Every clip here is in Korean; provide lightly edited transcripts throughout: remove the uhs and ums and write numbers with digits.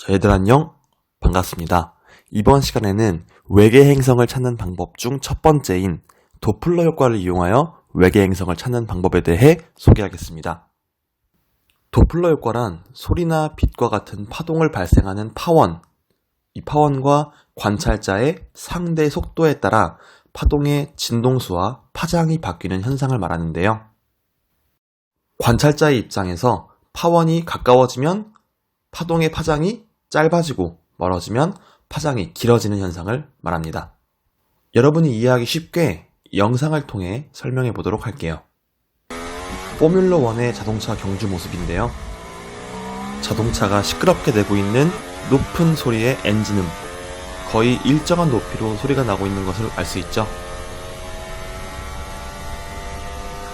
얘들 안녕? 반갑습니다. 이번 시간에는 외계 행성을 찾는 방법 중 첫 번째인 도플러 효과를 이용하여 외계 행성을 찾는 방법에 대해 소개하겠습니다. 도플러 효과란 소리나 빛과 같은 파동을 발생하는 파원, 이 파원과 관찰자의 상대 속도에 따라 파동의 진동수와 파장이 바뀌는 현상을 말하는데요. 관찰자의 입장에서 파원이 가까워지면 파동의 파장이 짧아지고 멀어지면 파장이 길어지는 현상을 말합니다. 여러분이 이해하기 쉽게 영상을 통해 설명해 보도록 할게요. 포뮬러 1의 자동차 경주 모습인데요. 자동차가 시끄럽게 내고 있는 높은 소리의 엔진음, 거의 일정한 높이로 소리가 나고 있는 것을 알 수 있죠.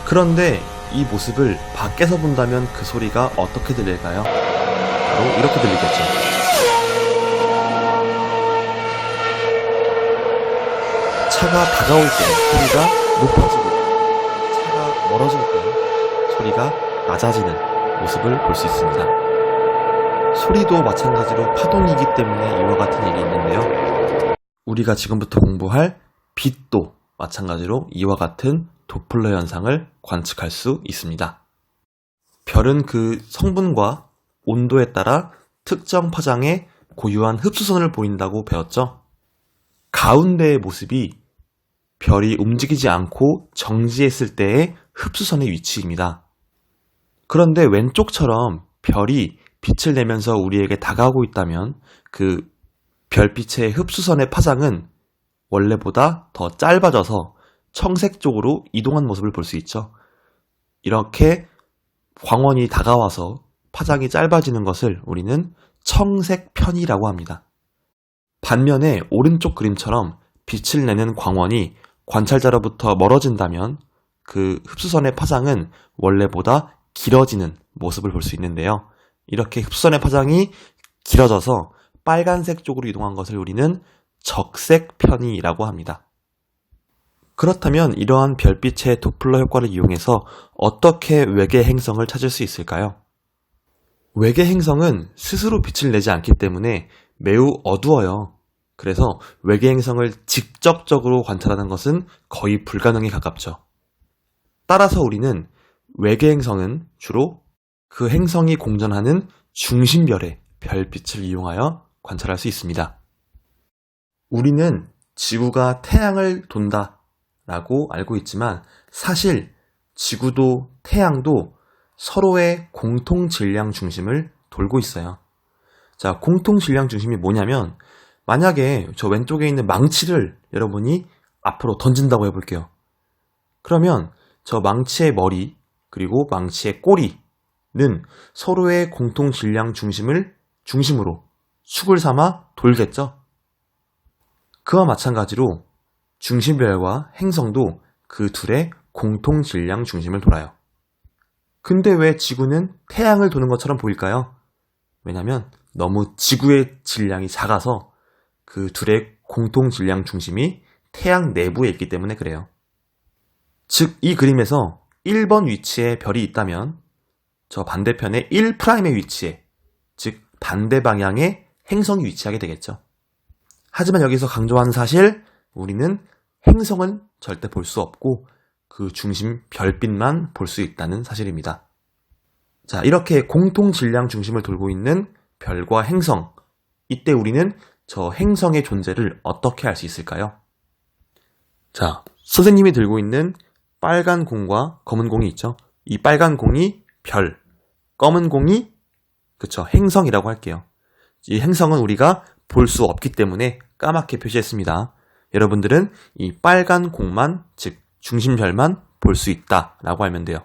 그런데 이 모습을 밖에서 본다면 그 소리가 어떻게 들릴까요? 바로 이렇게 들리겠죠. 차가 다가올 때 소리가 높아지고 차가 멀어질 때 소리가 낮아지는 모습을 볼 수 있습니다. 소리도 마찬가지로 파동이기 때문에 이와 같은 일이 있는데요. 우리가 지금부터 공부할 빛도 마찬가지로 이와 같은 도플러 현상을 관측할 수 있습니다. 별은 그 성분과 온도에 따라 특정 파장의 고유한 흡수선을 보인다고 배웠죠. 가운데의 모습이 별이 움직이지 않고 정지했을 때의 흡수선의 위치입니다. 그런데 왼쪽처럼 별이 빛을 내면서 우리에게 다가오고 있다면 그 별빛의 흡수선의 파장은 원래보다 더 짧아져서 청색 쪽으로 이동한 모습을 볼 수 있죠. 이렇게 광원이 다가와서 파장이 짧아지는 것을 우리는 청색 편이라고 합니다. 반면에 오른쪽 그림처럼 빛을 내는 광원이 관찰자로부터 멀어진다면 그 흡수선의 파장은 원래보다 길어지는 모습을 볼 수 있는데요. 이렇게 흡수선의 파장이 길어져서 빨간색 쪽으로 이동한 것을 우리는 적색 편이라고 합니다. 그렇다면 이러한 별빛의 도플러 효과를 이용해서 어떻게 외계 행성을 찾을 수 있을까요? 외계 행성은 스스로 빛을 내지 않기 때문에 매우 어두워요. 그래서 외계 행성을 직접적으로 관찰하는 것은 거의 불가능에 가깝죠. 따라서 우리는 외계 행성은 주로 그 행성이 공전하는 중심별의 별빛을 이용하여 관찰할 수 있습니다. 우리는 지구가 태양을 돈다 라고 알고 있지만 사실 지구도 태양도 서로의 공통 질량 중심을 돌고 있어요. 자, 공통 질량 중심이 뭐냐면 만약에 저 왼쪽에 있는 망치를 여러분이 앞으로 던진다고 해볼게요. 그러면 저 망치의 머리 그리고 망치의 꼬리는 서로의 공통 질량 중심을 중심으로 축을 삼아 돌겠죠. 그와 마찬가지로 중심별과 행성도 그 둘의 공통 질량 중심을 돌아요. 근데 왜 지구는 태양을 도는 것처럼 보일까요? 왜냐면 너무 지구의 질량이 작아서 그 둘의 공통 질량 중심이 태양 내부에 있기 때문에 그래요. 즉, 이 그림에서 1번 위치에 별이 있다면 저 반대편의 1'의 위치에, 즉 반대 방향의 행성이 위치하게 되겠죠. 하지만 여기서 강조하는 사실, 우리는 행성은 절대 볼 수 없고 그 중심 별빛만 볼 수 있다는 사실입니다. 자, 이렇게 공통 질량 중심을 돌고 있는 별과 행성, 이때 우리는 저 행성의 존재를 어떻게 알 수 있을까요? 자, 선생님이 들고 있는 빨간 공과 검은 공이 있죠. 이 빨간 공이 별, 검은 공이 행성이라고 할게요. 이 행성은 우리가 볼 수 없기 때문에 까맣게 표시했습니다. 여러분들은 이 빨간 공만, 즉 중심별만 볼 수 있다라고 알면 돼요.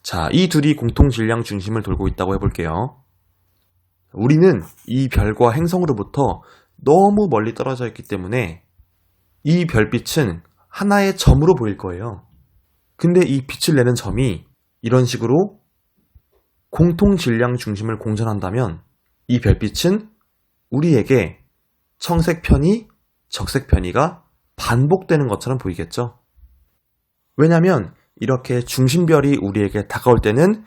자, 이 둘이 공통 질량 중심을 돌고 있다고 해볼게요. 우리는 이 별과 행성으로부터 너무 멀리 떨어져 있기 때문에 이 별빛은 하나의 점으로 보일 거예요. 근데 이 빛을 내는 점이 이런 식으로 공통 질량 중심을 공전한다면 이 별빛은 우리에게 청색 편이, 적색 편이가 반복되는 것처럼 보이겠죠? 왜냐면 이렇게 중심별이 우리에게 다가올 때는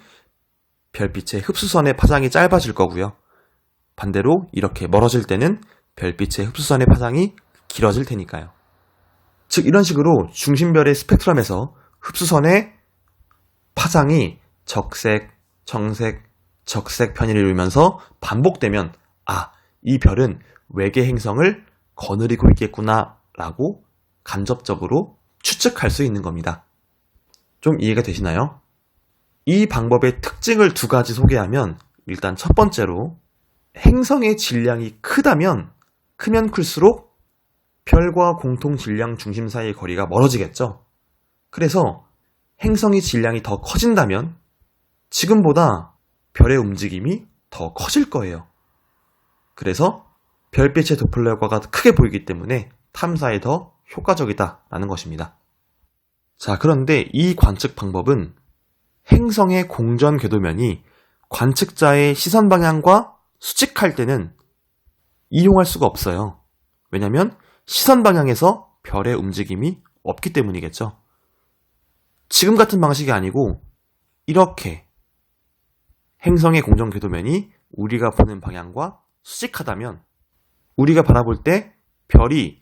별빛의 흡수선의 파장이 짧아질 거고요. 반대로 이렇게 멀어질 때는 별빛의 흡수선의 파장이 길어질 테니까요. 즉 이런 식으로 중심별의 스펙트럼에서 흡수선의 파장이 적색, 청색, 적색 편의를 이루면서 반복되면 이 별은 외계 행성을 거느리고 있겠구나 라고 간접적으로 추측할 수 있는 겁니다. 좀 이해가 되시나요? 이 방법의 특징을 두 가지 소개하면 일단 첫 번째로 행성의 질량이 크면 클수록 별과 공통 질량 중심 사이의 거리가 멀어지겠죠. 그래서 행성의 질량이 더 커진다면 지금보다 별의 움직임이 더 커질 거예요. 그래서 별빛의 도플러과가 크게 보이기 때문에 탐사에 더 효과적이다라는 것입니다. 자, 그런데 이 관측 방법은 행성의 공전 궤도면이 관측자의 시선 방향과 수직할 때는 이용할 수가 없어요. 왜냐하면 시선 방향에서 별의 움직임이 없기 때문이겠죠. 지금 같은 방식이 아니고 이렇게 행성의 공전 궤도면이 우리가 보는 방향과 수직하다면 우리가 바라볼 때 별이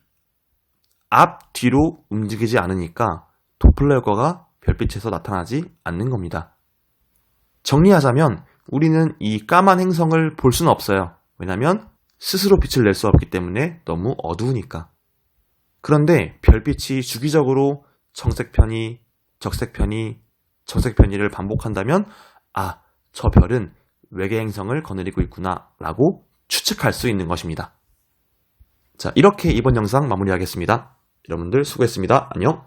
앞, 뒤로 움직이지 않으니까 도플러 효과가 별빛에서 나타나지 않는 겁니다. 정리하자면 우리는 이 까만 행성을 볼 수는 없어요. 왜냐하면 스스로 빛을 낼 수 없기 때문에 너무 어두우니까. 그런데 별빛이 주기적으로 청색 편의, 적색 편의, 적색 편의를 반복한다면 저 별은 외계 행성을 거느리고 있구나 라고 추측할 수 있는 것입니다. 자, 이렇게 이번 영상 마무리하겠습니다. 여러분들 수고했습니다. 안녕.